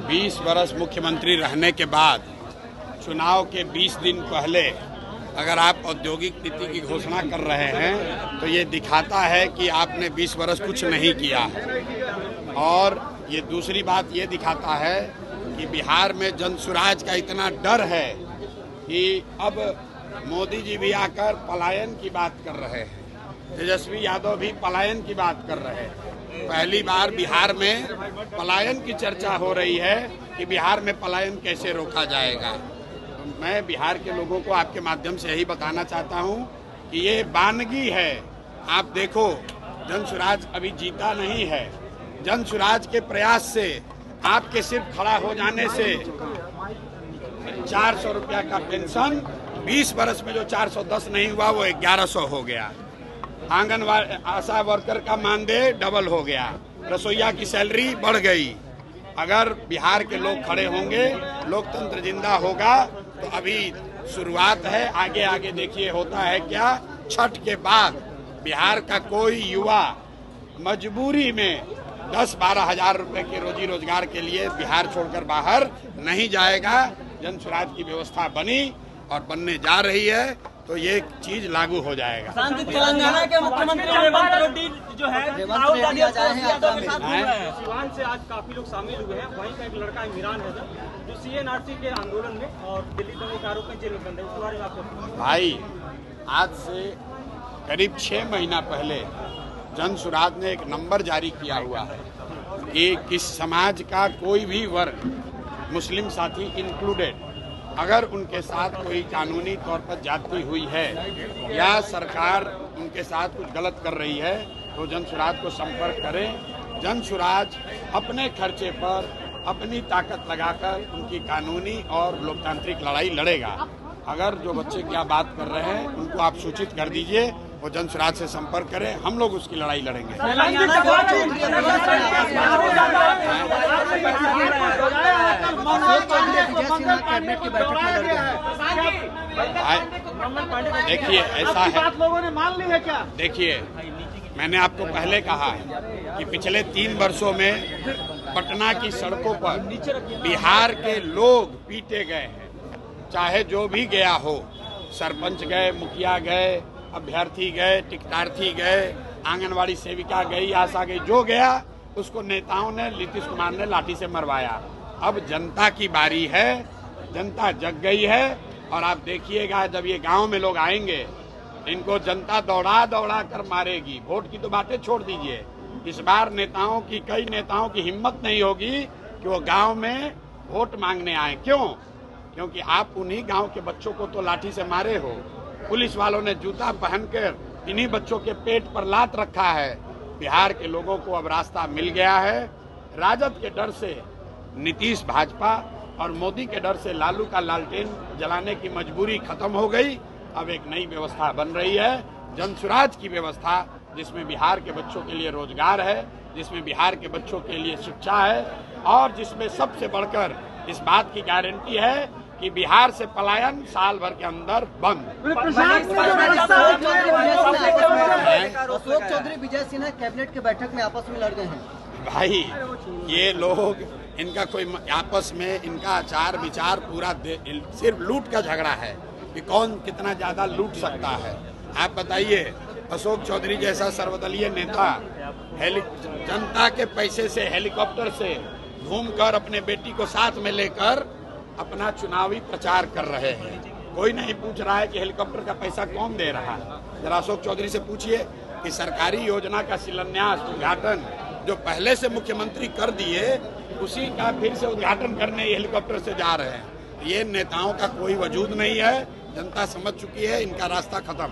20 वर्ष मुख्यमंत्री रहने के बाद चुनाव के 20 दिन पहले अगर आप औद्योगिक नीति की घोषणा कर रहे हैं तो ये दिखाता है कि आपने 20 वर्ष कुछ नहीं किया है। और ये दूसरी बात ये दिखाता है कि बिहार में जनसुराज का इतना डर है कि अब मोदी जी भी आकर पलायन की बात कर रहे हैं, तेजस्वी यादव भी पलायन की बात कर रहे हैं। पहली बार बिहार में पलायन की चर्चा हो रही है कि बिहार में पलायन कैसे रोका जाएगा। तो मैं बिहार के लोगों को आपके माध्यम से यही बताना चाहता हूं कि ये वानगी है। आप देखो, जनसुराज अभी जीता नहीं है। जनसुराज के प्रयास से, आपके सिर्फ खड़ा हो जाने से 400 रुपया का पेंशन 20 वर्ष में जो 410 नहीं हुआ वो 1100 हो गया। आंगनवाड़ी आशा वर्कर का मानदेय डबल हो गया। रसोईया की सैलरी बढ़ गई। अगर बिहार के लोग खड़े होंगे, लोकतंत्र जिंदा होगा। तो अभी शुरुआत है, आगे आगे देखिए होता है क्या। छठ के बाद बिहार का कोई युवा मजबूरी में 10-12 हजार रुपए के रोजी रोजगार के लिए बिहार छोड़कर बाहर नहीं जाएगा। जनसुराज की व्यवस्था बनी और बनने जा रही है तो ये चीज लागू हो जाएगा। तेलंगाना के मुख्यमंत्री रेवंत रेड्डी जो है राहुल गांधी के साथ सिवान से आज काफी लोग शामिल हुए हैं। वहीं का एक लड़का इमरान है जो CNRC के आंदोलन में और दिल्ली दंगे के आरोप में जेल में बंद है। उसके बारे में आपको भाई, आज से करीब 6 महीना पहले जनसुराज ने एक नंबर जारी किया हुआ है कि किस समाज का कोई भी वर्ग, मुस्लिम साथी इंक्लूडेड, अगर उनके साथ कोई कानूनी तौर पर जाती हुई है या सरकार उनके साथ कुछ गलत कर रही है तो जनसुराज को संपर्क करें। जनसुराज अपने खर्चे पर अपनी ताकत लगाकर उनकी कानूनी और लोकतांत्रिक लड़ाई लड़ेगा। अगर जो बच्चे क्या बात कर रहे हैं उनको आप सूचित कर दीजिए, वो जनसुराज से संपर्क करें, हम लोग उसकी लड़ाई लड़ेंगे। देखिए, ऐसा है, लोगों ने मान ली है क्या? देखिए, मैंने आपको पहले कहा है कि पिछले 3 वर्षों में पटना की सड़कों पर बिहार के लोग पीटे गए हैं। चाहे जो भी गया हो, सरपंच गए, मुखिया गए, अभ्यर्थी गए, टिकटार्थी गए, आंगनवाड़ी सेविका गई, आशा गई, जो गया उसको नेताओं ने, नीतीश कुमार ने लाठी से मरवाया। अब जनता की बारी है, जनता जग गई है। और आप देखिएगा, जब ये गांव में लोग आएंगे इनको जनता दौड़ा दौड़ा कर मारेगी। वोट की तो बातें छोड़ दीजिए, इस बार कई नेताओं की हिम्मत नहीं होगी कि वो गांव में वोट मांगने आए। क्यों? क्योंकि आप उन्हीं गांव के बच्चों को तो लाठी से मारे हो। पुलिस वालों ने जूता पहनकर इन्हीं बच्चों के पेट पर लात रखा है। बिहार के लोगों को अब रास्ता मिल गया है। राजद के डर से नीतीश भाजपा और मोदी के डर से लालू का लालटेन जलाने की मजबूरी खत्म हो गई। अब एक नई व्यवस्था बन रही है, जनसुराज की व्यवस्था, जिसमें बिहार के बच्चों के लिए रोजगार है, जिसमें बिहार के बच्चों के लिए शिक्षा है और जिसमें सबसे बढ़कर इस बात की गारंटी है कि बिहार से पलायन साल भर के अंदर बंद। अशोक चौधरी, विजय सिन्हा कैबिनेट की बैठक में आपस में लड़ गए हैं। भाई, ये लोग, इनका कोई आपस में इनका आचार विचार पूरा सिर्फ लूट का झगड़ा है कि कौन कितना ज्यादा लूट सकता है। आप बताइए, अशोक चौधरी जैसा सर्वदलीय नेता जनता के पैसे से, हेलीकॉप्टर से घूमकर अपने बेटी को साथ में लेकर अपना चुनावी प्रचार कर रहे हैं। कोई नहीं पूछ रहा है कि हेलीकॉप्टर का पैसा कौन दे रहा है। जरा अशोक चौधरी से पूछिए कि सरकारी योजना का शिलान्यास, उद्घाटन जो पहले से मुख्यमंत्री कर दिए, उसी का फिर से उद्घाटन करने हेलीकॉप्टर से जा रहे हैं। ये नेताओं का कोई वजूद नहीं है। जनता समझ चुकी है, इनका रास्ता खत्म।